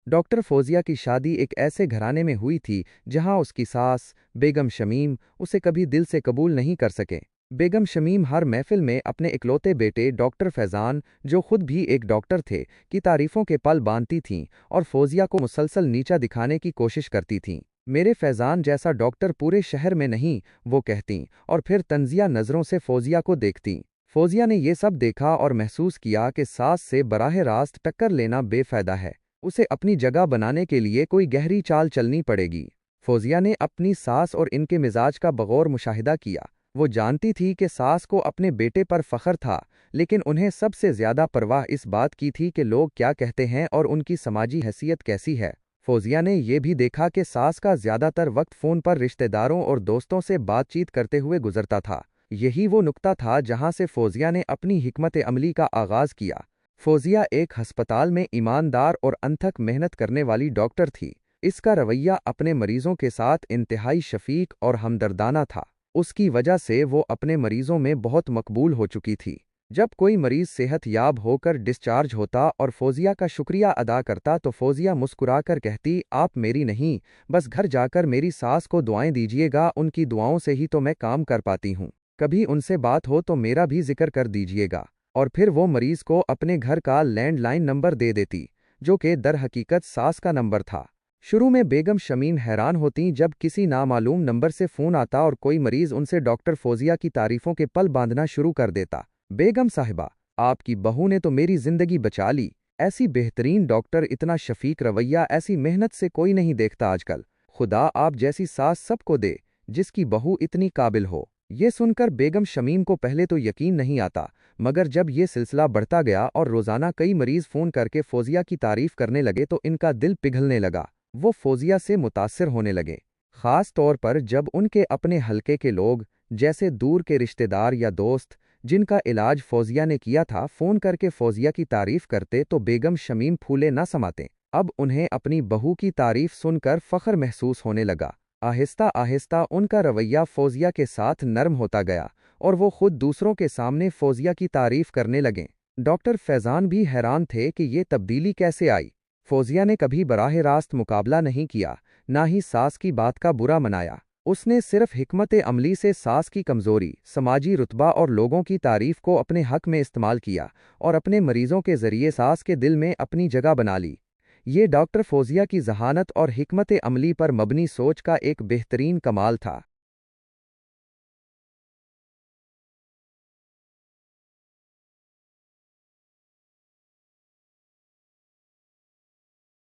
Doctor Fauzia की शादी एक ऐसे घराने में हुई थी जहां उसकी सास बेगम शमीम उसे कभी दिल से कबूल नहीं कर सके। बेगम शमीम हर महफिल में अपने इकलौते बेटे डॉक्टर फैज़ान, जो खुद भी एक डॉक्टर थे, की तारीफों के पल बांधती थीं और फौजिया को मुसलसल नीचा दिखाने की कोशिश करती थीं। मेरे फैज़ान जैसा डॉक्टर पूरे शहर में नहीं, वो कहतीं, और फिर तंजिया नज़रों से फौजिया को देखतीं। फौजिया ने ये सब देखा और महसूस किया कि सास से बराह रास्त टक्कर लेना बेफायदा है। उसे अपनी जगह बनाने के लिए कोई गहरी चाल चलनी पड़ेगी। फौजिया ने अपनी सास और इनके मिजाज का बगौर मुशाहिदा किया। वो जानती थी कि सास को अपने बेटे पर फख्र था, लेकिन उन्हें सबसे ज्यादा परवाह इस बात की थी कि लोग क्या कहते हैं और उनकी समाजी हैसियत कैसी है। फौजिया ने यह भी देखा कि सास का ज्यादातर वक्त फ़ोन पर रिश्तेदारों और दोस्तों से बातचीत करते हुए गुजरता था। यही वो नुक्ता था जहां से फौजिया ने अपनी हिकमत अमली का आगाज किया। फौजिया एक हस्पताल में ईमानदार और अनथक मेहनत करने वाली डॉक्टर थी। इसका रवैया अपने मरीजों के साथ इंतहाई शफीक और हमदर्दाना था। उसकी वजह से वो अपने मरीजों में बहुत मकबूल हो चुकी थी। जब कोई मरीज सेहत याब होकर डिस्चार्ज होता और फौजिया का शुक्रिया अदा करता तो फौजिया मुस्कुराकर कहती, आप मेरी नहीं, बस घर जाकर मेरी सास को दुआएं दीजिएगा, उनकी दुआओं से ही तो मैं काम कर पाती हूँ। कभी उनसे बात हो तो मेरा भी जिक्र कर दीजिएगा। और फिर वो मरीज को अपने घर का लैंडलाइन नंबर दे देती, जो कि दर हकीकत सास का नंबर था। शुरू में बेगम शमीम हैरान होती जब किसी नामालूम नंबर से फ़ोन आता और कोई मरीज उनसे डॉक्टर फौजिया की तारीफों के पल बांधना शुरू कर देता। बेगम साहिबा, आपकी बहू ने तो मेरी जिंदगी बचा ली। ऐसी बेहतरीन डॉक्टर, इतना शफीक रवैया, ऐसी मेहनत से कोई नहीं देखता आजकल। खुदा आप जैसी सास सबको दे, जिसकी बहू इतनी काबिल हो। ये सुनकर बेगम शमीम को पहले तो यकीन नहीं आता, मगर जब ये सिलसिला बढ़ता गया और रोज़ाना कई मरीज फ़ोन करके फौजिया की तारीफ करने लगे तो इनका दिल पिघलने लगा। वो फौजिया से मुतासिर होने लगे, ख़ास तौर पर जब उनके अपने हलके के लोग, जैसे दूर के रिश्तेदार या दोस्त जिनका इलाज फौजिया ने किया था, फ़ोन करके फौजिया की तारीफ करते तो बेगम शमीम फूले न समाते। अब उन्हें अपनी बहू की तारीफ सुनकर फ़ख्र महसूस होने लगा। आहिस्ता आहिस्ता उनका रवैया फौजिया के साथ नरम होता गया और वो खुद दूसरों के सामने फौजिया की तारीफ करने लगे। डॉक्टर फैज़ान भी हैरान थे कि ये तब्दीली कैसे आई। फौजिया ने कभी बराह रास्त मुकाबला नहीं किया, ना ही सास की बात का बुरा मनाया। उसने सिर्फ हिकमत अमली से सास की कमज़ोरी, समाजी रुतबा और लोगों की तारीफ को अपने हक में इस्तेमाल किया और अपने मरीजों के ज़रिए सास के दिल में अपनी जगह बना ली। ये डॉक्टर फौजिया की जहानत और हिकमत अमली पर मबनी सोच का एक बेहतरीन कमाल था।